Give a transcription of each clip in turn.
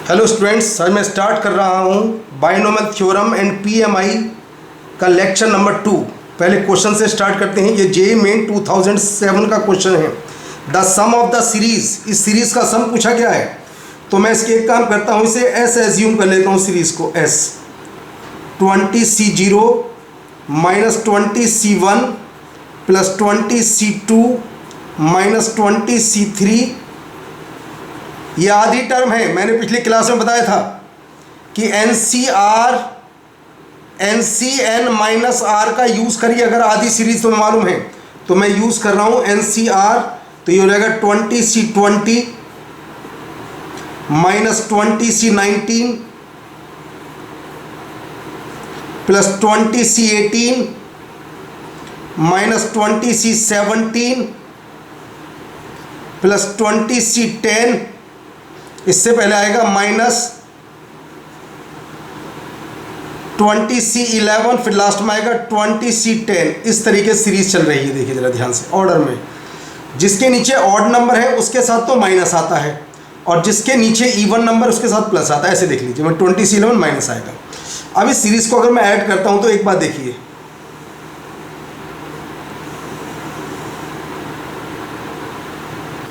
Hello students, आज मैं start कर रहा हूँ बाइनोमियल थ्योरम एंड पीएमआई का लेक्चर नंबर 2। पहले क्वेश्चन से स्टार्ट करते हैं। ये जेईई मेन 2007 का क्वेश्चन है। The sum of the series, इस सीरीज़ का सम पूछा गया है। तो मैं इसके एक काम करता हूँ, इसे एस एज्यूम कर लेता हूँ सीरीज़ को। S 20C0 minus 20C1 plus 20C2 minus 20C3। ये आधी टर्म है। मैंने पिछली क्लास में बताया था कि NCN माइनस आर का यूज़ करिए अगर आधी सीरीज तुम्हें मालूम है। तो मैं यूज़ कर रहा हूँ NCR। तो ये हो जाएगा 20C20 minus 20C19 plus 20C18 minus 20C17 plus 20C10। इससे पहले आएगा माइनस 20C11, फिर लास्ट में आएगा 20C10। इस तरीके से सीरीज चल रही है। देखिए जरा ध्यान से, ऑर्डर में। जिसके नीचे ऑड नंबर है उसके साथ तो माइनस आता है, और जिसके नीचे इवन नंबर उसके साथ प्लस आता है। ऐसे देख लीजिए, मैं 20C11 माइनस आएगा। अब इस सीरीज को अगर मैं ऐड करता हूं तो एक बात देखिए,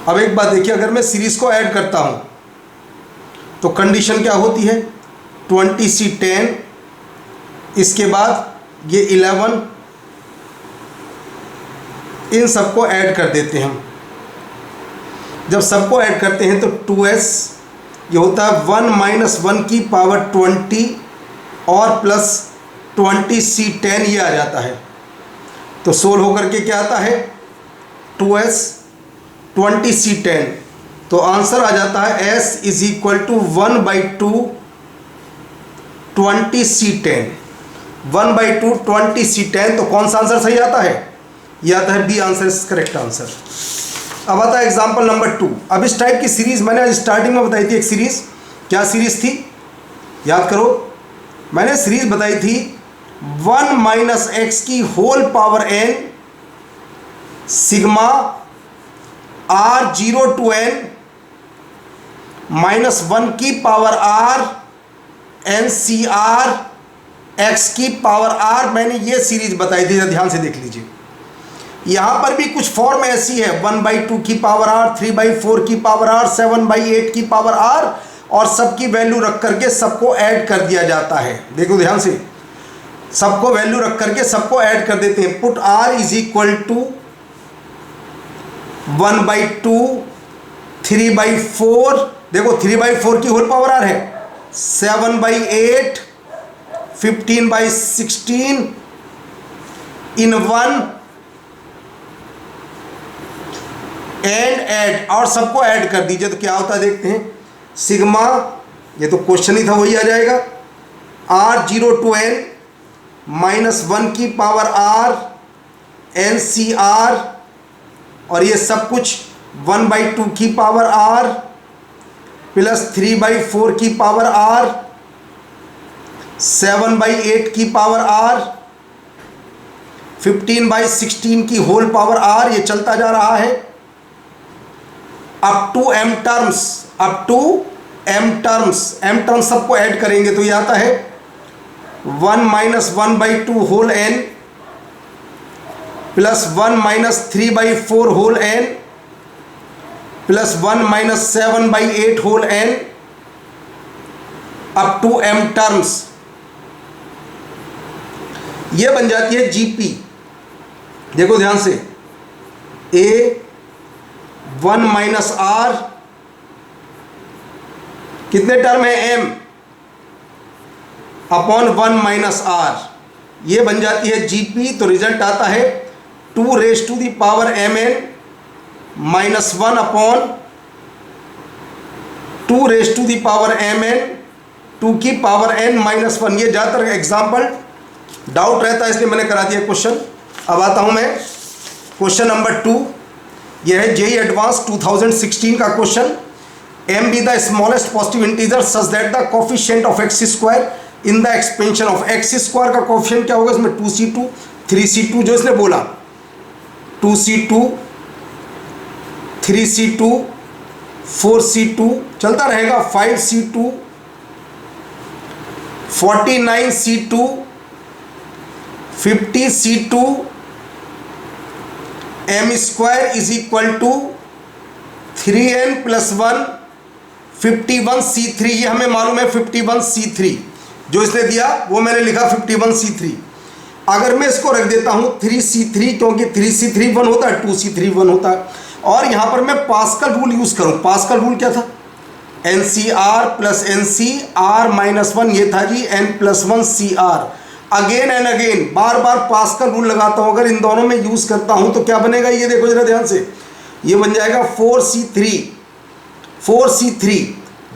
अब एक बात देखिए, अगर मैं सीरीज को ऐड करता हूं तो कंडीशन क्या होती है? 20C10, इसके बाद ये 11, इन सबको ऐड कर देते हैं हम। जब सबको ऐड करते हैं तो 2S, ये होता है 1 माइनस 1 की पावर 20 और प्लस 20C10, ये आ जाता है। तो सोल्व होकर के क्या आता है? 2S 20C10। तो आंसर आ जाता है S is equal to 1/2 20C10। 1/2 20C10। तो कौन सा आंसर सही आता है? यह आता है B answer, is correct answer. अब आता है एग्जांपल नंबर 2। अब इस टाइप की सीरीज मैंने आज स्टार्टिंग में बताई थी। एक सीरीज, क्या सीरीज थी याद करो? मैंने सीरीज बताई थी 1 माइनस एक्स की whole power n sigma R0 to n minus 1 की पावर R NCR x की पावर R। मैंने ये सीरीज बताई थी, ध्यान से देख लीजिए। यहां पर भी कुछ फॉर्म ऐसी है, 1/2 की पावर R, 3/4 की पावर R, 7/8 की पावर R, और सबकी वैल्यू रख करके सबको ऐड कर दिया जाता है। देखो ध्यान से, सबको वैल्यू रख करके सबको ऐड कर देते हैं। Put R is equal to 1/2, 3/4, देखो 3/4 की होल पावर R है, 7/8, 15/16 इन 1 एंड ऐड, और सबको ऐड कर दीजिए तो क्या होता है देखते हैं। सिग्मा, ये तो क्वेश्चन ही था, वही आ जाएगा। R0 to n माइनस 1 की पावर R NCR, और ये सब कुछ 1/2 की पावर R प्लस 3/4 की पावर R, 7/8 की पावर R, 15/16 की होल पावर R। ये चलता जा रहा है up to m terms, up to m terms. m terms सबको ऐड करेंगे तो ये आता है 1 minus 1/2 whole n plus 1 minus 3/4 whole n plus 1 minus 7/8 whole n up to m terms. ये बन जाती है GP। देखो ध्यान से, A 1 माइनस R, कितने टर्म है? M अपॉन 1 माइनस R, ये बन जाती है GP। तो रिजल्ट आता है 2 raise to the power mn minus 1 upon 2 raise to the power mn 2 की पावर n माइनस 1। ये ज़्यादातर एग्जाम्पल डाउट रहता है, इसलिए मैंने करा दिया क्वेश्चन। अब आता हूं मैं क्वेश्चन नंबर 2। यह है जेईई एडवांस 2016 का question. m be the smallest positive integer such that the coefficient of x square in the expansion of x square का कोफिशिएंट क्या होगा इसमें? 2C2, 3C2 जो इसने बोला, 2C2, 3C2, 4C2 चलता रहेगा, 5C2, 49C2 50C2 m square is equal to 3n plus 1 51C3। ये हमें मालूम है 51C3 जो इसने दिया वो मैंने लिखा 51C3। अगर मैं इसको रख देता हूं 3C3 क्योंकि 3C3 1 होता है 2C3 1 होता है, और यहां पर मैं पास्कल रूल यूज करूं। पास्कल रूल क्या था? NCR plus NC R minus 1, ये था जी N plus 1 CR। Again and again bar bar pascal rule लगाता हूं। अगर इन दोनों में यूज करता हूं तो क्या बनेगा ये देखो जरा ध्यान से, ये बन जाएगा 4C3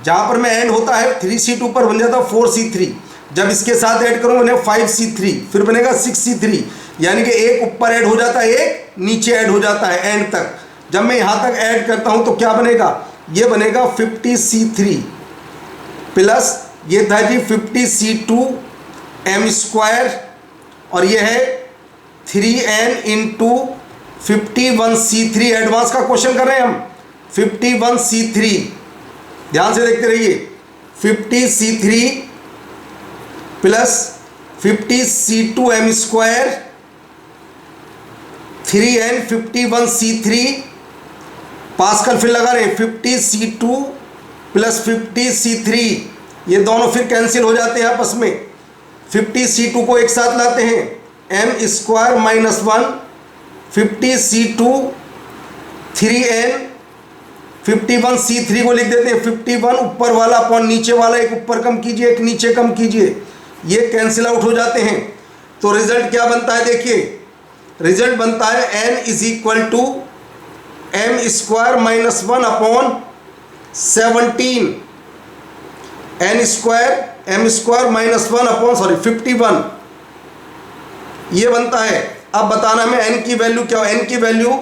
जहां पर में एंड होता है 3C2 पर बन जाता है 4C3। जब इसके साथ ऐड करूं बने 5C3, फिर बनेगा 6C3, यानी कि एक ऊपर ऐड हो जाता है एक नीचे ऐड हो जाता है एंड तक। जब मैं यहां तक ऐड करता हूं तो क्या बनेगा? ये बनेगा 50C3 प्लस ये था जी 50C2 m स्क्वायर, और ये है 3n इंटू 51C3। एडवांस का क्वेश्चन कर रहे हैं हम। 51C3 ध्यान से देखते रहिए, 50C3 plus 50C2 m square 3n 51C3 pascal फिर लगा रहे हैं 50C2 प्लस 50C3, ये दोनों फिर कैंसिल हो जाते हैं आपस में। 50C2 को एक साथ लाते हैं m square minus 1 50C2 3n 51C3 को लिख देते हैं 51 ऊपर वाला अपॉन नीचे वाला, एक ऊपर कम कीजिए एक नीचे कम कीजिए, ये कैंसिल आउट हो जाते हैं। तो रिजल्ट क्या बनता है? देखिए रिजल्ट बनता है n is equal to m square minus 1 upon 17 n square m square minus 1 upon 51, ये बनता है। अब बताना में n की वैल्यू क्या हो। n की वैल्यू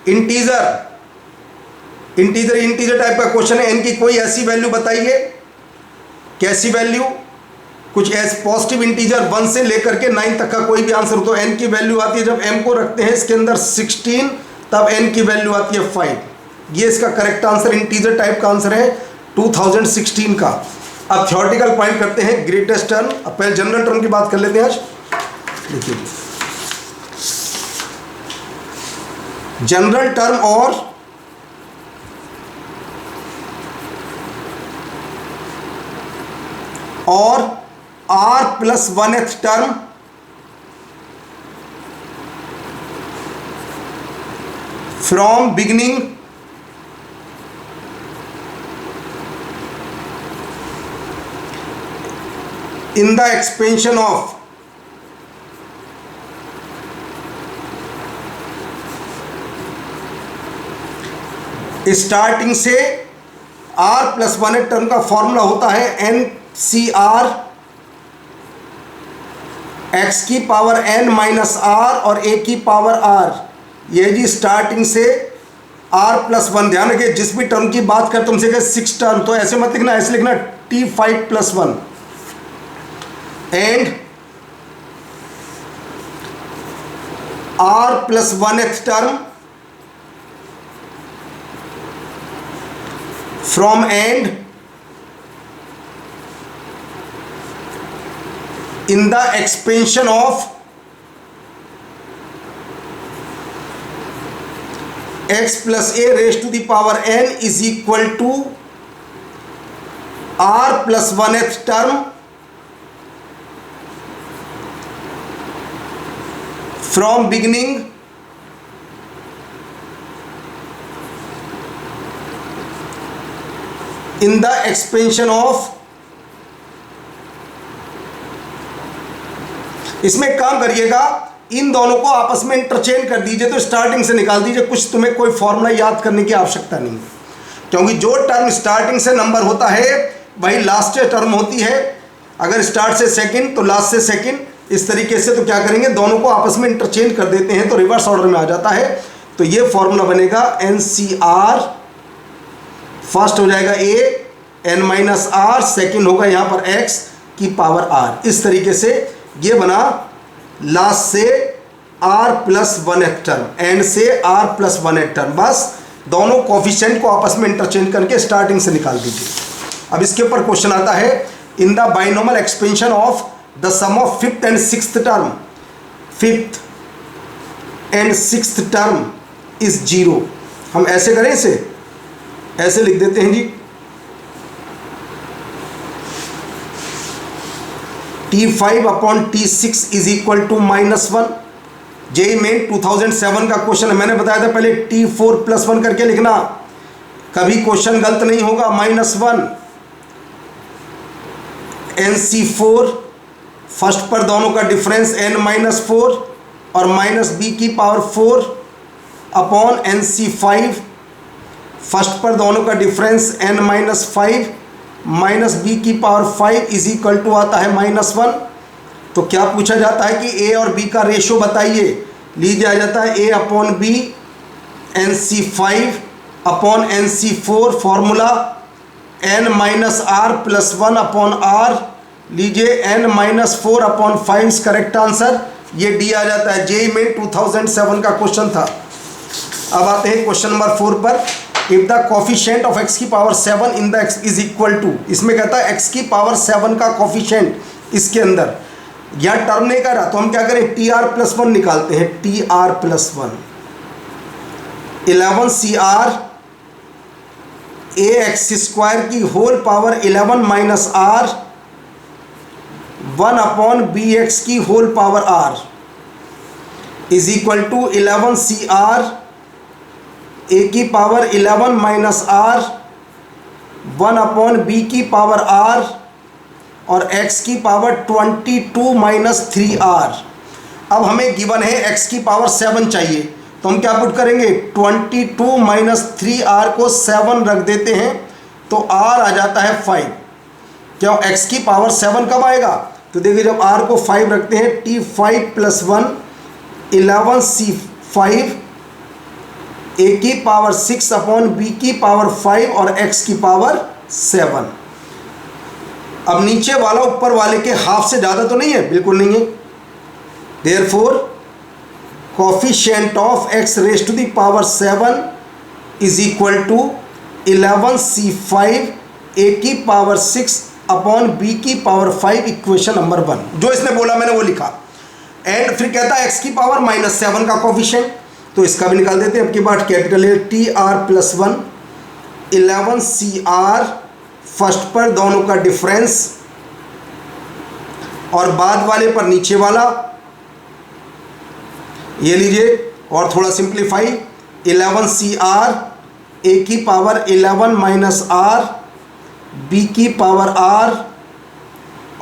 इंटीजर टाइप का क्वेश्चन है। n की कोई ऐसी वैल्यू बताइए, कैसी वैल्यू? कुछ ऐसे पॉजिटिव इंटीजर 1 से लेकर के 9 तक का कोई भी आंसर हो तो n की वैल्यू आती है, जब m को रखते हैं इसके अंदर 16 तब n की वैल्यू आती है 5। ये इसका करेक्ट आंसर इंटीजर टाइप का आंसर है 2016 का। अब थ्योरेटिकल पॉइंट करते हैं ग्रेटेस्ट टर्म। अब पहले जनरल टर्म की बात कर लेते हैं आज। देखिए जनरल टर्म और r plus 1th term from beginning in the expansion of starting से r प्लस 1th टर्म का फॉर्मूला होता है NCR x की पावर n माइनस r और a की पावर r। ये जी स्टार्टिंग से r प्लस 1। ध्यान रखिए जिस भी टर्म की बात कर तुमसे कहे 6 टर्म तो ऐसे मत लिखना, ऐसे लिखना T5 plus 1 and r plus 1th term from and in the expansion of x plus a raised to the power n is equal to r plus 1th term from beginning in the expansion of। इसमें काम करिएगा, इन दोनों को आपस में interchange कर दीजिए तो स्टार्टिंग से निकाल दीजिए। कुछ तुम्हें कोई फॉर्मूला याद करने की आवश्यकता नहीं है, क्योंकि जो टर्म स्टार्टिंग से नंबर होता है वही लास्ट टर्म होती है। अगर स्टार्ट से सेकंड तो लास्ट से सेकंड, इस तरीके से। तो क्या करेंगे, दोनों को आपस में इंटरचेंज कर देते हैं तो रिवर्स ऑर्डर में आ जाता है। तो ये फॉर्मूला बनेगा NCR, फर्स्ट हो जाएगा a n minus r, second होगा यहाँ पर x की पावर r। इस तरीके से ये बना लास्ट से r plus 1th term, and से r प्लस 1th टर्म। बस दोनों कोफिशिएंट को आपस में इंटरचेंज करके स्टार्टिंग से निकाल दीजिए। अब इसके ऊपर क्वेश्चन आता है in the binomial expansion of the sum of fifth and sixth term, fifth and sixth term is 0। हम ऐसे करें, इसे ऐसे लिख देते हैं जी, T5 upon T6 is equal to -1। JEE Main 2007 का क्वेश्चन है, मैंने बताया था पहले T4 + 1 करके लिखना, कभी क्वेश्चन गलत नहीं होगा। -1 NC4 फर्स्ट पर दोनों का डिफरेंस n-4 और -b⁴ अपॉन NC5 फर्स्ट पर दोनों का difference n-5 -b⁵ is equal to आता है -1। तो क्या पूछा जाता है कि a और b का रेशो बताइए। लीजिए आ जाता है a upon b NC5 upon NC4, formula n-r + 1 upon r। लीजिए n-4 अपॉन 5 करेक्ट आंसर, ये डी आ जाता है। जेई में 2007 का क्वेश्चन था। अब आते हैं क्वेश्चन नंबर 4 पर। If the coefficient of x की power 7 in the x is equal to, इसमें कहता है x की पावर 7 का कोफिशिएंट इसके अंदर, यह टर्म नहीं कर रहा तो हम क्या करें, tr + 1 निकालते हैं। tr + 1 11cr ax² की whole power 11 minus r 1 upon bx की whole power r is equal to 11cr a की power 11 minus r 1 upon b की पावर r और x की पावर 22 माइनस 3r। अब हमें गिवन है x की पावर 7 चाहिए, तो हम क्या पुट करेंगे, 22 माइनस 3r को 7 रख देते हैं तो r आ जाता है 5। क्या x की पावर 7 कब आएगा, तो देखिए जब r को 5 रखते हैं, T5 + 1 11c5 a की पावर 6 अपॉन b की पावर 5 और x की पावर 7। अब नीचे वाला ऊपर वाले के हाफ से ज़्यादा तो नहीं है, बिल्कुल नहीं है। Therefore coefficient of x raise to the power 7 is equal to 11c5 a की पावर 6 अपॉन b की पावर 5, इक्वेशन नंबर 1। जो इसने बोला मैंने वो लिखा। एंड फिर कहता है x की पावर -7 का कोफिशिएंट, तो इसका भी निकाल देते हैं। अब की बात कैपिटल है, tr + 1 11cr फर्स्ट पर दोनों का डिफरेंस और बाद वाले पर नीचे वाला, ये लीजिए और थोड़ा सिंप्लीफाई, 11cr a की पावर 11 माइनस r b की पावर r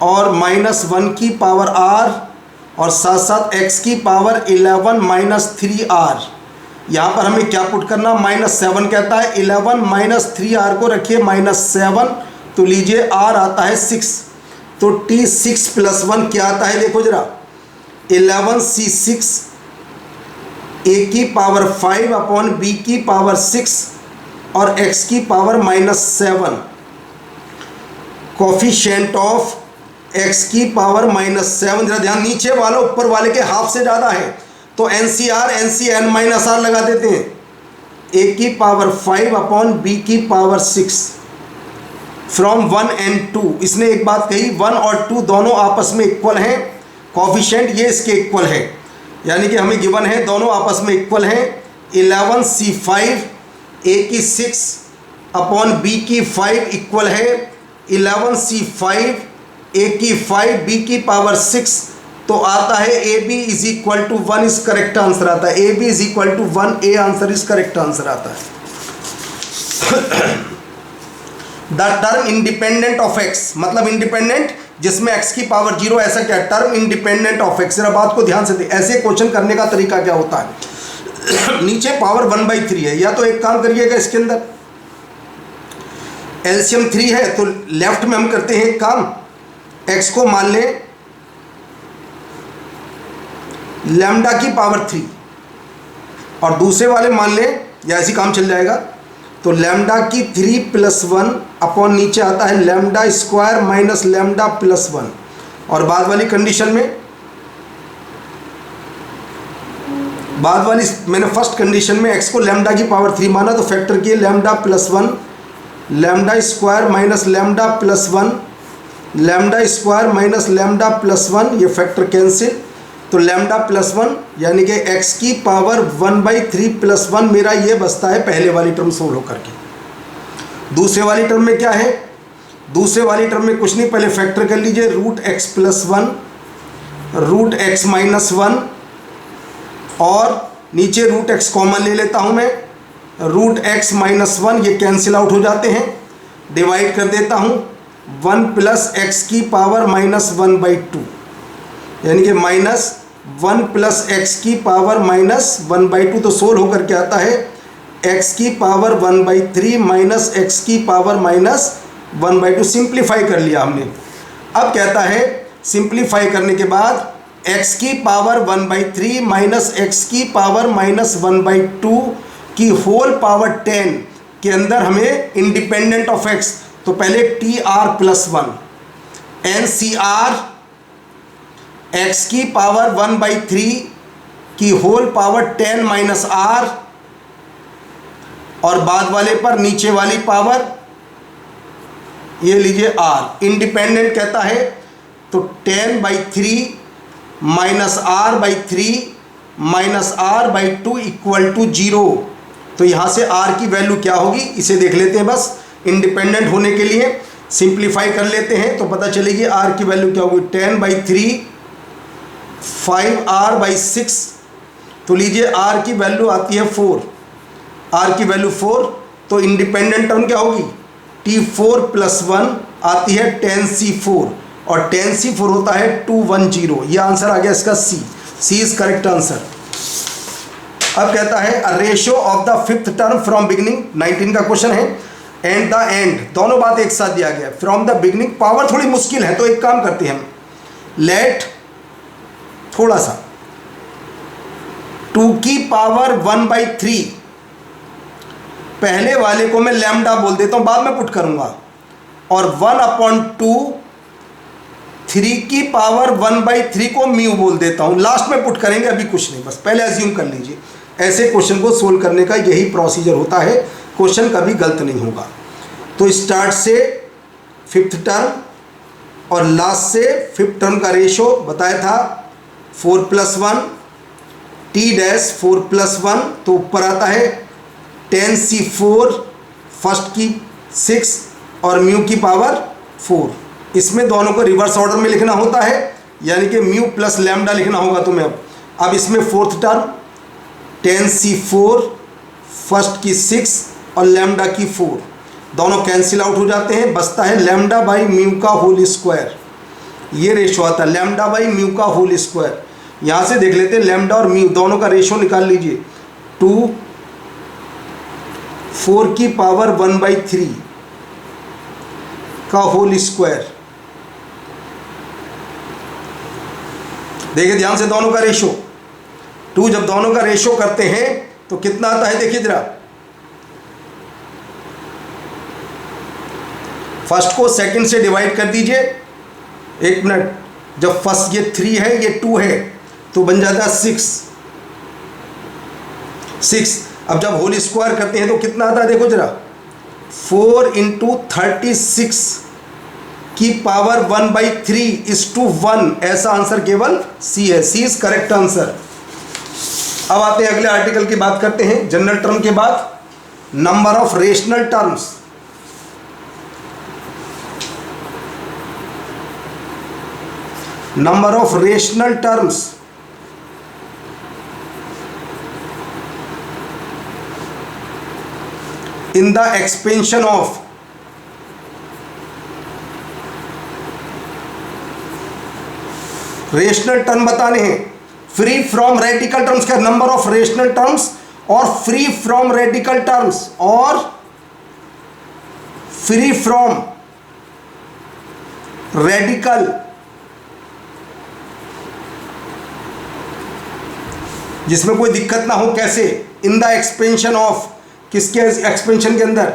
और -1 की पावर r और साथ साथ x की पावर 11 माइनस 3r। यहाँ पर हमें क्या पुट करना, -7 कहता है, 11 माइनस 3r को रखिए -7, तो लीजिए r आता है 6। तो T6 + 1 क्या आता है, देखो जरा, 11c6 a की पावर 5 अपॉन b की पावर 6 और x की पावर -7। कोफिशिएंट ऑफ x की पावर -7, जरा ध्यान, नीचे वाला ऊपर वाले के हाफ से ज़्यादा है, तो NCn-r लगा देते हैं। a की पावर 5 अपॉन b की पावर 6 फ्रॉम 1 and 2। इसने एक बात कही, 1 और 2 दोनों आपस में इक्वल हैं, कोफिशिएंट ये इसके इक्वल है, यानी कि हमें गिवन है दोनों आपस में इक्वल हैं। 11c5 a की 6 अपॉन b की 5 इक्वल है 11c5 a की 5 b की पावर 6, तो आता है ab is equal to 1 is correct answer आता है। ab is equal to 1, A answer is correct answer आता है। The term independent of x, मतलब इंडिपेंडेंट जिसमें x की पावर 0, ऐसा क्या टर्म इंडिपेंडेंट ऑफ x। जरा बात को ध्यान से दे, ऐसे क्वेश्चन करने का तरीका क्या होता है। नीचे पावर 1/3 है, या तो एक काम करिएगा, इसके अंदर एलसीएम 3 है, तो लेफ्ट में हम करते हैं काम, x को मान लें लैम्डा की पावर 3 और दूसरे वाले मान लें, या ऐसी काम चल जाएगा, तो लैम्डा की 3 + 1 अपॉन नीचे आता है λ² माइनस लैम्डा + 1। और बाद वाली कंडीशन में, बाद वाली मैंने फर्स्ट कंडीशन में x को लैम्डा की पावर 3 माना, तो फैक्टर किए λ + 1 λ² minus lambda + 1 lambda square minus lambda plus 1, ये फैक्टर कैंसिल, तो लैम्डा प्लस 1 यानी कि x की पावर 1/3 प्लस 1 मेरा ये बचता है पहले वाली टर्म सोल्व होकर के। दूसरे वाली टर्म में क्या है, दूसरे वाली टर्म में कुछ नहीं, पहले फैक्टर कर लीजिए, root x plus 1, root x minus 1, और नीचे रूट एक्स कॉमन ले लेता हूँ मैं, रूट एक्स माइनस 1 ये कैंसिल आउट हो जाते हैं, डिवाइड कर देता हूँ 1 प्लस एक्स की पावर माइनस 1/2 यानी कि माइनस 1 प्लस एक्स की पावर माइनस 1/2, तो सोल्व होकर के आता है x की पावर 1/3 माइनस एक्स की पावर माइनस 1/2। सिंप्लीफाई कर लिया हमने। अब कहता है सिंप्लीफाई करने के बाद x की पावर 1/3 माइनस एक्स की पावर माइनस 1/2 की होल पावर 10 के अंदर हमें इंडिपेंडेंट ऑफ x, तो पहले TR प्लस 1 NCR x की पावर 1/3 की होल पावर 10 माइनस r, और बाद वाले पर नीचे वाली पावर ये लीजिए r। इंडिपेंडेंट कहता है तो 10/3 minus r/3 minus r/2 equal to 0। तो यहाँ से r की वैल्यू क्या होगी इसे देख लेते हैं, बस इंडिपेंडेंट होने के लिए सिंप्लीफाई कर लेते हैं तो पता चलेगी r की वैल्यू क्या होगी, 10/3 5r/6, तो लीजिए r की वैल्यू आती है 4, r की वैल्यू 4, तो इंडिपेंडेंट टर्म क्या होगी T4 प्लस 1 आती है 10C4, और 10C4 होता है 210। ये आंसर आ गया इसका C इज करेक्ट आंसर। अब कहता है a ratio of the fifth term from beginning, 19 का क्वेश्चन है, एंड द एंड, दोनों बात एक साथ दिया गया। फ्रॉम द बिगिनिंग पावर थोड़ी मुश्किल है तो एक काम करते हैं हम, लेट थोड़ा सा 2 की पावर 1/3, पहले वाले को मैं लैम्डा बोल देता हूं, बाद में पुट करूंगा, और 1/2 3 की पावर 1/3 को म्यू बोल देता हूं, लास्ट में पुट करेंगे, अभी कुछ नहीं, बस पहले अज्यूम कर लीजिए। ऐसे क्वेश्चन को सोल्व करने का यही प्रोसीजर होता है, क्वेश्चन कभी गलत नहीं होगा। तो स्टार्ट से फिफ्थ टर्म और लास्ट से फिफ्थ टर्म का रेशो बताया था 4 + 1 T-4 + 1, तो ऊपर आता है 10C4 फर्स्ट की 6 और म्यू की पावर 4। इसमें दोनों को रिवर्स ऑर्डर में लिखना होता है, यानी कि म्यू प्लस लैम्डा लिखना होगा तुम्हें। अब इसमें फोर्थ टर्म 10C4 फर्स्ट की 6 और लैम्डा की 4, दोनों कैंसिल आउट हो जाते हैं, बचता है लैम्डा बाई म्यू का होल स्क्वायर। ये रेशो आता है लैम्डा बाई म्यू का होल स्क्वायर। यहाँ से देख लेते हैं लैम्डा और म्यू दोनों का रेशो निकाल लीजिए, 2 4 की पावर 1/3 का होल स्क्वायर। देखिए ध्यान से दोनों का रेशो 2, जब दोनों का रेशो करते हैं तो कितना आता है, देखिए जरा, फर्स्ट को सेकंड से डिवाइड कर दीजिए, एक मिनट, जब फर्स्ट ये 3 है ये 2 है तो बन जाता है 6। अब जब होल स्क्वायर करते हैं तो कितना आता है, देखो जरा, 4 × 36 की पावर 1/3 = 1, ऐसा आंसर केवल सी है, सी इज करेक्ट आंसर। अब आते हैं अगले आर्टिकल की बात करते हैं, जनरल टर्म के बाद number of rational terms. Number of rational terms in the expansion of rational term बताने हैं, फ्री फ्रॉम रेडिकल टर्म्स का नंबर ऑफ रेशनल टर्म्स और फ्री फ्रॉम रेडिकल टर्म्स और फ्री फ्रॉम रेडिकल, जिसमें कोई दिक्कत ना हो, कैसे, इन द एक्सपेंशन ऑफ, किसके एक्सपेंशन के अंदर,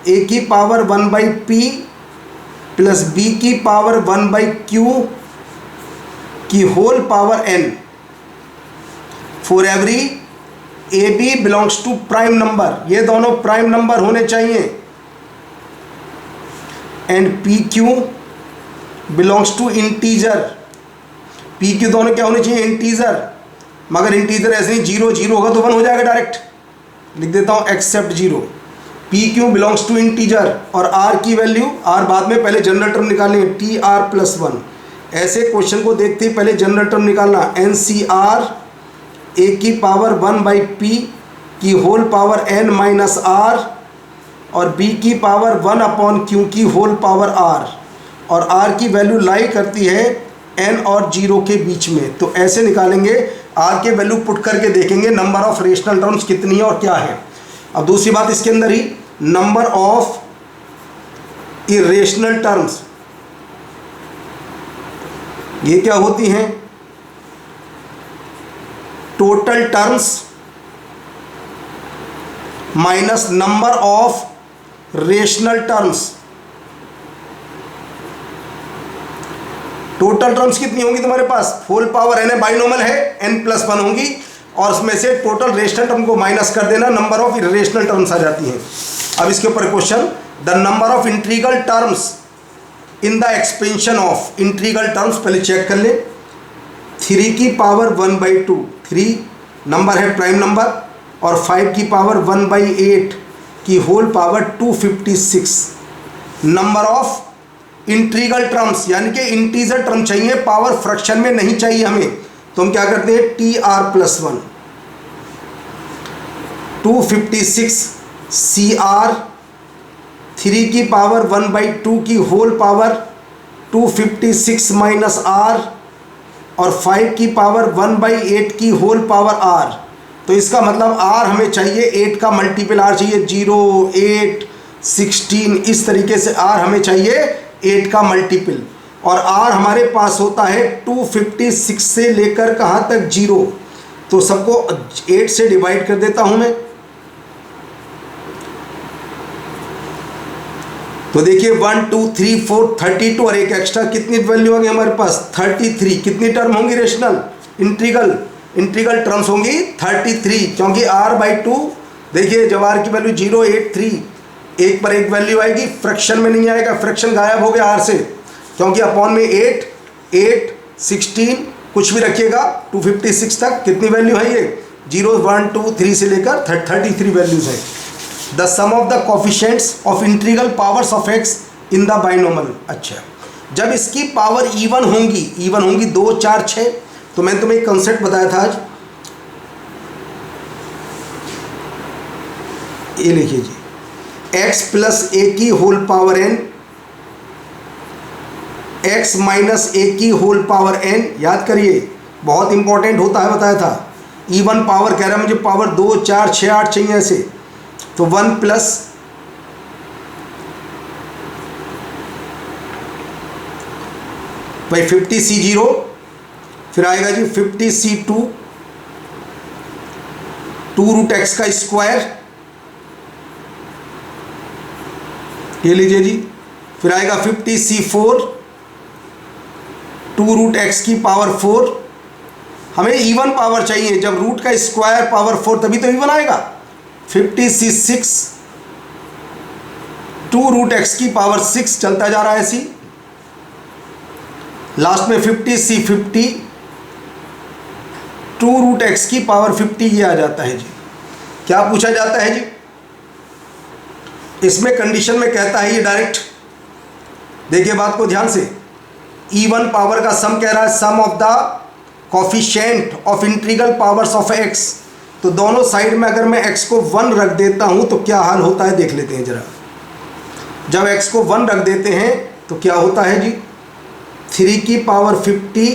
a की पावर 1/p प्लस b की पावर 1/q की whole power n for every A B belongs to prime number, ये दोनों प्राइम नंबर होने चाहिए, and p q belongs to integer, p q दोनों क्या होने चाहिए, इंटीजर, मगर इंटीजर ऐसे ही 0 0 होगा तो 1 हो जाएगा डायरेक्ट, लिख देता हूँ except 0। P q belongs to integer और आर की वैल्यू, आर बाद में, पहले जनरल टर्म निकालेंगे टी आर प्लस 1। ऐसे क्वेश्चन को देखते ही पहले जनरल टर्म निकालना, एन सी आर ए की पावर 1/p की whole power n minus r और b की पावर 1/q की होल पावर r, और r की वैल्यू लाई करती है n और 0 के बीच में। तो ऐसे निकालेंगे, r के वैल्यू पुट करके देखेंगे नंबर ऑफ रेशनल टर्म्स कितनी है और क्या है। अब दूसरी बात इसके अंदर ही, नंबर ऑफ इरेशनल टर्म्स ये क्या होती हैं, total terms minus number of rational terms. Total terms कितनी होंगी तुम्हारे पास, होल पावर n है, बाइनोमल है, n+1 होंगी, और उसमें से टोटल रेशनल टर्म को माइनस कर देना, नंबर ऑफ इरेशनल टर्म्स आ जाती हैं। अब इसके ऊपर question, the number of integral terms in the expansion of, integral terms पहले चेक कर ले, 3 की पावर 1/2, 3 नंबर है प्राइम नंबर, और 5 की पावर 1/8 की whole power 256। Number of integral terms यानी कि इंटीजर टर्म चाहिए, पावर फ्रैक्शन में नहीं चाहिए हमें, तो हम क्या करते हैं, t r plus 1, 256 c r, 3 की पावर 1/2 की होल पावर 256 माइनस आर, और 5 की पावर 1/8 की होल पावर आर। तो इसका मतलब आर हमें चाहिए 8 का मल्टीपल आर चाहिए, 0 8 16, इस तरीके से आर हमें चाहिए 8 का मल्टीपल, और आर हमारे पास होता है 256 से लेकर कहाँ तक, 0। तो सबको 8 से डिवाइड कर देता हूँ मैं, तो देखिए 1 2 3 4 32 और एक एक्स्ट्रा, कितनी वैल्यू होगी हमारे पास, 33। कितनी टर्म होंगी रेशनल, इंटीग्रल टर्म्स होंगी 33, क्योंकि r/2, देखिए जब r की वैल्यू 0 8 3, एक पर एक वैल्यू आएगी, फ्रैक्शन में नहीं आएगा, फ्रैक्शन गायब हो गया r से, क्योंकि अपॉन में 8 8 16 कुछ भी रखिएगा 256 तक, कितनी वैल्यू है ये, 0 1 2 3 से लेकर 33 वैल्यूज है। The sum of the coefficients of integral powers of x in the binomial. अच्छा, जब इसकी पावर इवन होंगी 2 4 6, तो मैंने तुम्हें एक कंसेप्ट बताया था आज, ये लिखिए जी, x प्लस a की whole power n, x minus a की होल पावर n, याद करिए बहुत इंपॉर्टेंट होता है, बताया था। इवन पावर कह रहा है मुझे, पावर 2 4 6 8 चाहिए ऐसे, तो 1 प्लस भाई 50c0, फिर आएगा जी 50c2, 2√x का स्क्वायर, ये लीजिए जी, फिर आएगा 50c4, 2√x की पावर 4। हमें इवन पावर चाहिए, जब रूट का स्क्वायर पावर 4 तभी तो इवन आएगा। 50c6, 2√x की पावर 6, चलता जा रहा है ऐसी, लास्ट में 50c50, 2√x की पावर 50, ये आ जाता है जी। क्या पूछा जाता है जी, इसमें कंडीशन में कहता है ये डायरेक्ट, देखिए बात को ध्यान से, इवन पावर का सम कह रहा है, sum of the coefficient of integral powers of x, तो दोनों साइड में अगर मैं x को 1 रख देता हूं तो क्या हाल होता है देख लेते हैं जरा। जब x को 1 रख देते हैं तो क्या होता है जी, 3 की पावर 50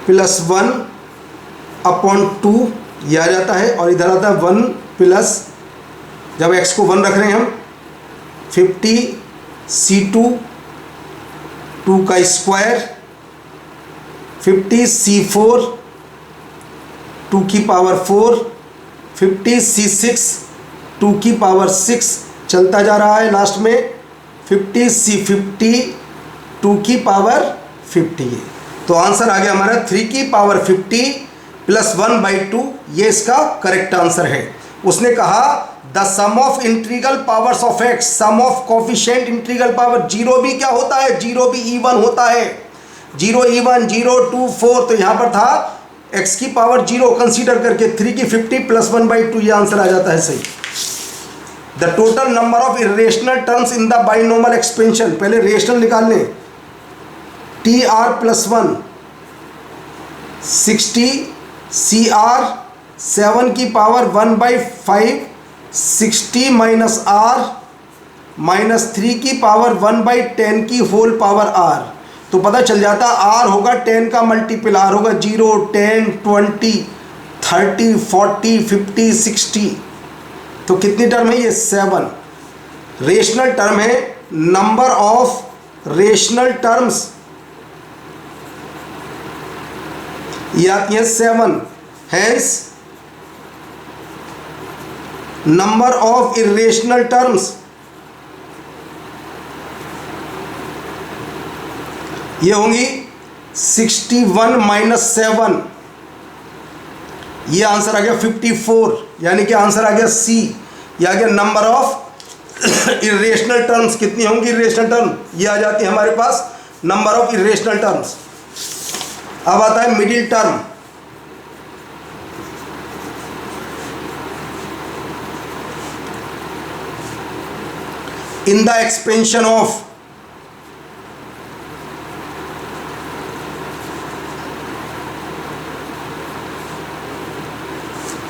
प्लस 1/2 ये आ जाता है, और इधर आता है 1 प्लस, जब x को 1 रख रहे हैं हम, 50c2, 2 का स्क्वायर, 50c4, 2 की पावर 4, 50c6, 2 की पावर 6, चलता जा रहा है, लास्ट में 50c50, 2 की पावर 50। तो आंसर आ गया हमारा 3 की पावर 50 प्लस 1/2, ये इसका करेक्ट आंसर है। उसने कहा the sum of integral powers of x, sum of coefficient integral power, zero भी क्या होता है, जीरो भी इवन होता है, 0 इवन 0 2 4, तो यहाँ पर था x की पावर 0 कंसीडर करके 3 की 50 प्लस 1/2, ये आंसर आ जाता है सही। The total number of irrational terms in the binomial expansion, पहले रेशनल निकाल लें, TR+1 60 CR 7 की पावर 1/5 60 माइनस R माइनस 3 की पावर 1/10 की होल पावर R, तो पता चल जाता R होगा 10 का मल्टीपल, R होगा 0 10 20 30 40 50 60, तो कितनी टर्म है ये 7। रेशनल टर्म है, नंबर ऑफ रेशनल टर्म्स ये आती है 7, hence number of irrational terms ये होंगी 61 माइनस 7, ये आंसर आ गया 54, यानी कि आंसर आ गया सी, ये आ गया नंबर ऑफ इरेशनल टर्म्स। कितनी होंगी इरेशनल टर्म, ये आ जाती है हमारे पास नंबर ऑफ इरेशनल टर्म्स। अब आता है middle term, in the expansion of,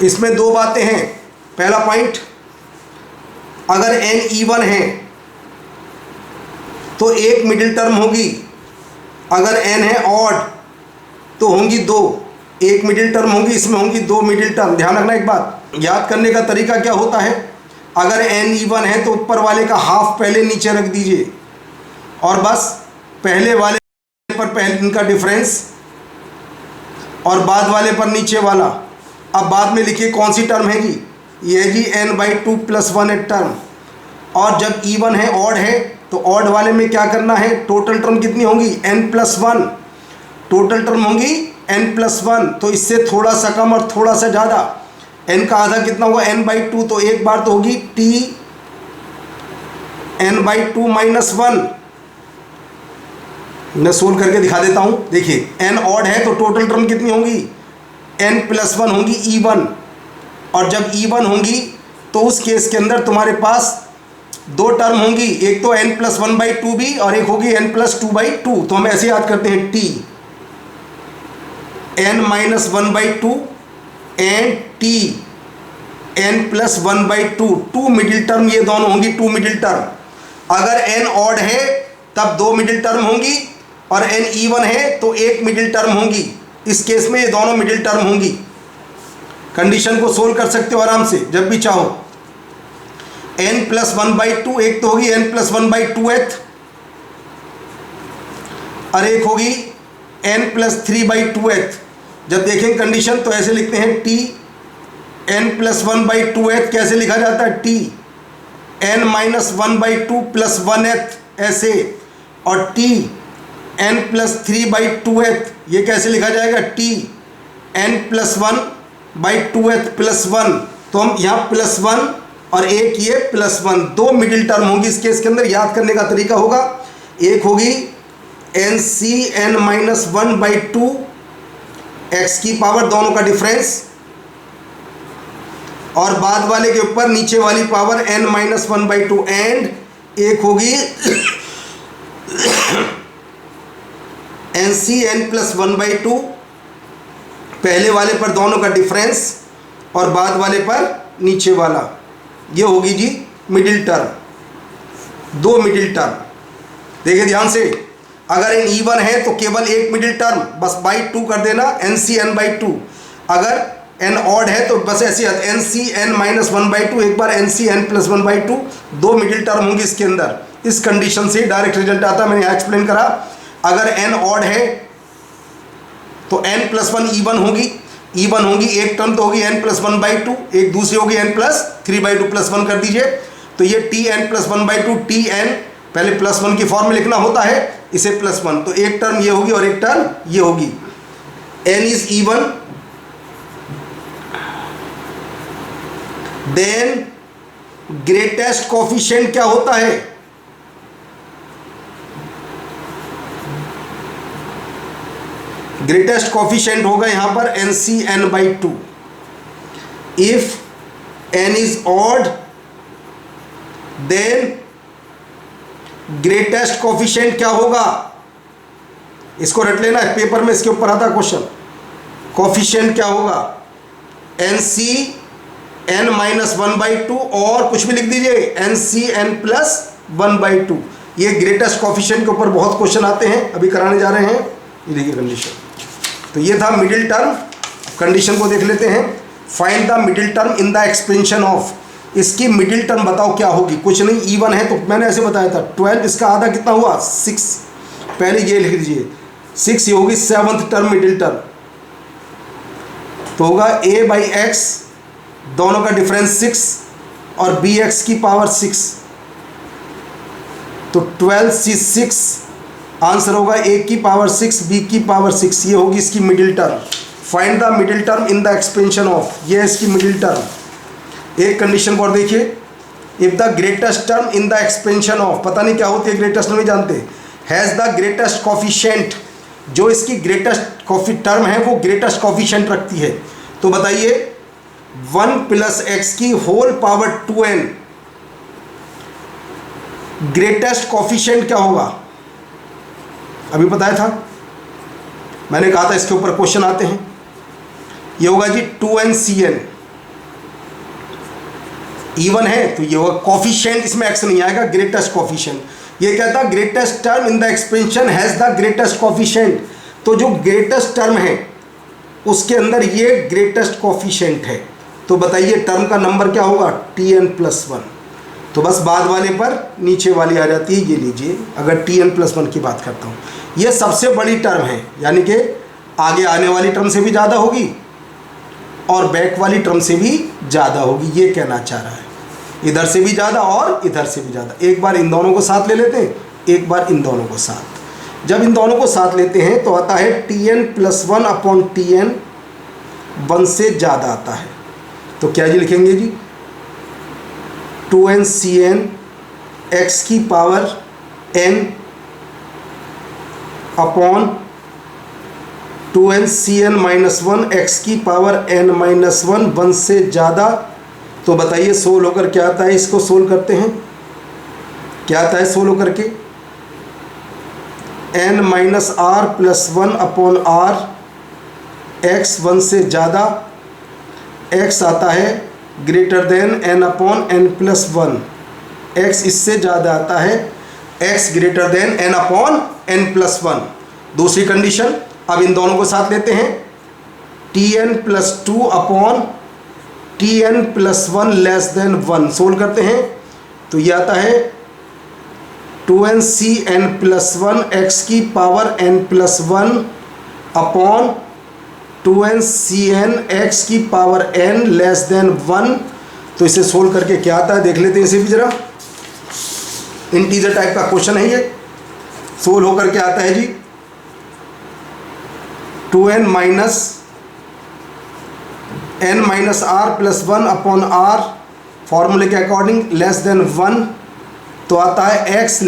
इसमें दो बातें हैं। पहला पॉइंट, अगर n इवन है तो एक मिडिल टर्म होगी, अगर n है ऑड तो होंगी दो, एक मिडिल टर्म होगी, इसमें होंगी दो मिडिल टर्म। ध्यान रखना एक बात, याद करने का तरीका क्या होता है, अगर n इवन है तो ऊपर वाले का हाफ पहले नीचे रख दीजिए और बस पहले वाले पर पहले इनका डिफरेंस और बाद वाले पर नीचे वाला। अब बाद में लिखिए कौन सी टर्म है जी, ये है जी n/2 + 1 एक टर्म, और जब इवन है ऑड है तो ऑड वाले में क्या करना है, टोटल टर्म कितनी होंगी n+1, टोटल टर्म होंगी n+1, तो इससे थोड़ा सा कम और थोड़ा सा ज़्यादा, n का आधा कितना होगा n/2, तो एक बार तो होगी t n/2 - 1। मैं सोल्व करके दिखा देता हूँ, देखिए n ऑड है तो टोटल टर्म कितनी होंगी n+1 होंगी इवन, और जब इवन होंगी तो उस केस के अंदर तुम्हारे पास दो टर्म होंगी, एक तो n+1/2 भी और एक होगी n+2/2, तो हम ऐसे याद करते हैं t n-1/2 and t n+1/2, two middle term, ये दोनों होंगी टू मिडिल टर्म। अगर n ऑड है तब दो मिडिल टर्म होंगी और n इवन है तो एक मिडिल टर्म होंगी, इस केस में ये दोनों मिडिल टर्म होंगी। कंडीशन को सोल्व कर सकते हो आराम से जब भी चाहो। n+1/2 एक तो होगी n+1/2th और एक होगी n+3/2th। जब देखें कंडीशन तो ऐसे लिखते हैं t n+1/2th कैसे लिखा जाता है, t n-1/2 + 1th ऐसे, और t n+3/2th ये कैसे लिखा जाएगा, t n+1/2th + 1, तो हम यहाँ +1 और एक ये +1, दो मिडिल टर्म होंगी इस केस के अंदर। याद करने का तरीका होगा, एक होगी n-1/2 x की पावर, दोनों का डिफरेंस, और बाद वाले के ऊपर नीचे वाली पावर n-1/2, एंड एक होगी n+1/2 पहले वाले पर दोनों का डिफरेंस और बाद वाले पर नीचे वाला, ये होगी जी मिडिल टर्म, दो मिडिल टर्म। देखिए ध्यान से, अगर n इवन है तो केवल एक मिडिल टर्म, बस /2 कर देना NCn/2, अगर n ऑड है तो बस ऐसे NCn-1/2, एक बार NCn+1/2, दो मिडिल टर्म होंगी इसके अंदर। इस कंडीशन से डायरेक्ट रिजल्ट आता है, मैंने यहाँ एक्सप्लेन करा। अगर n ऑड है तो n+1 इवन होगी, एक टर्म तो होगी n+1/2, एक दूसरी होगी n+3/2 +1 कर दीजिए, तो ये t n+1/2 t n, पहले +1 की फॉर्म में लिखना होता है इसे +1, तो एक टर्म ये होगी और एक टर्म ये होगी। n is even, then greatest coefficient क्या होता है? ग्रेटेस्ट कोफिशिएंट होगा यहां पर NC(n/2). If n is odd then greatest coefficient क्या होगा? इसको रट लेना है, पेपर में इसके ऊपर आता क्वेश्चन। कोफिशिएंट क्या होगा? NC(n-1/2) और कुछ भी लिख दीजिए NC(n+1/2). ये ग्रेटेस्ट कोफिशिएंट के ऊपर बहुत क्वेश्चन आते हैं, अभी कराने जा रहे हैं। ये देखिए कंडीशन, तो ये था मिडिल टर्म। कंडीशन को देख लेते हैं। Find the middle term in the expansion of. इसकी मिडिल टर्म बताओ क्या होगी? कुछ नहीं, इवन है तो मैंने ऐसे बताया था 12, इसका आधा कितना हुआ? 6। पहले ये लिख लीजिए 6, ये होगी 7th टर्म मिडिल टर्म, तो होगा a/x, दोनों का डिफरेंस 6 और bx की पावर 6, तो 12c6 आंसर होगा a की पावर 6 b की पावर 6। ये होगी इसकी middle term. Find the middle term in the expansion of, ये है इसकी मिडिल टर्म। एक कंडीशन को और देखिए, if the greatest term in the expansion of, पता नहीं क्या होती है ग्रेटेस्ट, नहीं जानते, हैज़ द ग्रेटेस्ट कोफिशिएंट, जो इसकी ग्रेटेस्ट टर्म है वो ग्रेटेस्ट कोफिशिएंट रखती है, तो बताइए 1 + x की whole power 2n greatest coefficient क्या होगा? अभी बताया था, मैंने कहा था इसके ऊपर क्वेश्चन आते हैं। ये होगा जी 2nCn, इवन है तो ये होगा कोफिशिएंट, इसमें x नहीं आएगा, ग्रेटेस्ट कोफिशिएंट। ये कहता है greatest term in the expansion has the greatest coefficient, तो जो ग्रेटेस्ट टर्म है उसके अंदर ये ग्रेटेस्ट कोफिशिएंट है, तो बताइए टर्म का नंबर क्या होगा? Tn+1। तो बस बाद वाले पर नीचे वाली आ जाती है, ये लीजिए। अगर Tn+1 की बात करता हूँ, ये सबसे बड़ी टर्म है, यानी कि आगे आने वाली टर्म से भी ज़्यादा होगी और बैक वाली टर्म से भी ज़्यादा होगी, ये कहना चाह रहा है। इधर से भी ज़्यादा और इधर से भी ज़्यादा। एक बार इन दोनों को साथ ले लेते हैं, एक बार इन दोनों को साथ। जब इन दोनों को साथ लेते हैं तो आता है Tn+1/Tn, 1 से ज़्यादा आता है, तो क्या जी लिखेंगे जी? 2nCn x की power n upon 2nCn-1 x की पावर n-1, 1 से ज़्यादा। तो बताइए सोल्व होकर क्या आता है? इसको सोल्व करते हैं, क्या आता है सोल्व होकर के? n-r+1/r, x 1 से ज़्यादा, x आता है ग्रेटर देन n/n+1, x इससे ज़्यादा आता है, x ग्रेटर देन n/n+1। दूसरी कंडीशन, अब इन दोनों को साथ लेते हैं, Tn+2/Tn+1 <1। सोल्व करते हैं तो ये आता है 2nCn+1 x की power n+1 upon 2nCn x की पावर n <1। तो इसे सोल्व करके क्या आता है देख लेते हैं इसे भी जरा। इंटीजर टाइप का क्वेश्चन है ये। सोल्व होकर के आता है जी 2n-r+1/r फॉर्मूले के अकॉर्डिंग <1। तो आता है x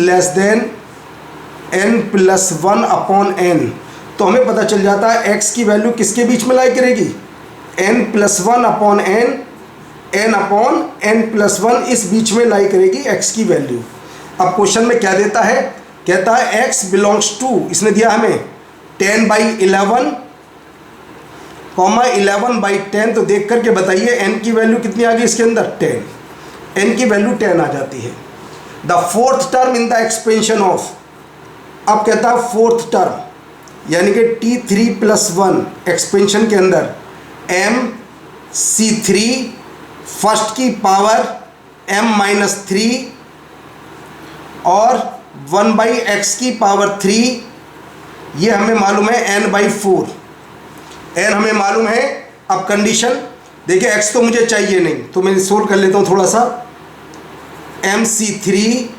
n+1/n। तो हमें पता चल जाता है x की वैल्यू किसके बीच में लाई करेगी? n+1/n, n/n+1 इस बीच में लाई करेगी x की वैल्यू। अब क्वेश्चन में क्या देता है? कहता है x बिलोंग्स टू, इसने दिया हमें 10/11, 11/10। तो देख करके बताइए n की वैल्यू कितनी आ गई इसके अंदर? 10। n की वैल्यू 10 आ जाती है। The fourth term in the expansion of, अब कहता है फोर्थ टर्म यानी कि T3+1 एक्सपेंशन के अंदर MC3 फर्स्ट की पावर m-3 और 1/x की पावर 3, ये हमें मालूम है n/4, n हमें मालूम है। अब कंडीशन देखिए, x तो मुझे चाहिए नहीं तो मैं सोल्व कर लेता हूँ थोड़ा सा। MC3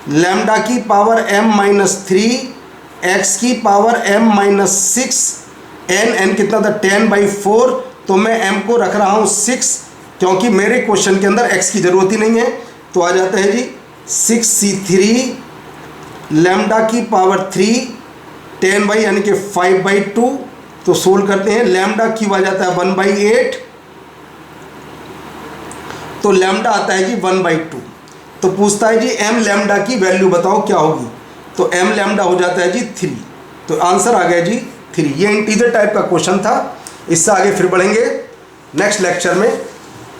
लैम्डा की पावर m-3 x की पावर m-6 n कितना था 10/4, तो मैं m को रख रहा हूँ 6, क्योंकि मेरे क्वेश्चन के अंदर x की ज़रूरत ही नहीं है। तो आ जाता है जी 6c3 लैम्डा की पावर 3 10 यानी कि 5/2। तो सोल्व करते हैं, लैम्डा क्यूब आ जाता है 1/8, तो लैम्डा आता है जी 1/2। तो पूछता है जी m लैम्डा की वैल्यू बताओ क्या होगी, तो m लैम्डा हो जाता है जी 3। तो आंसर आ गया जी 3। ये इंटीजर टाइप का क्वेश्चन था। इससे आगे फिर बढ़ेंगे नेक्स्ट लेक्चर में।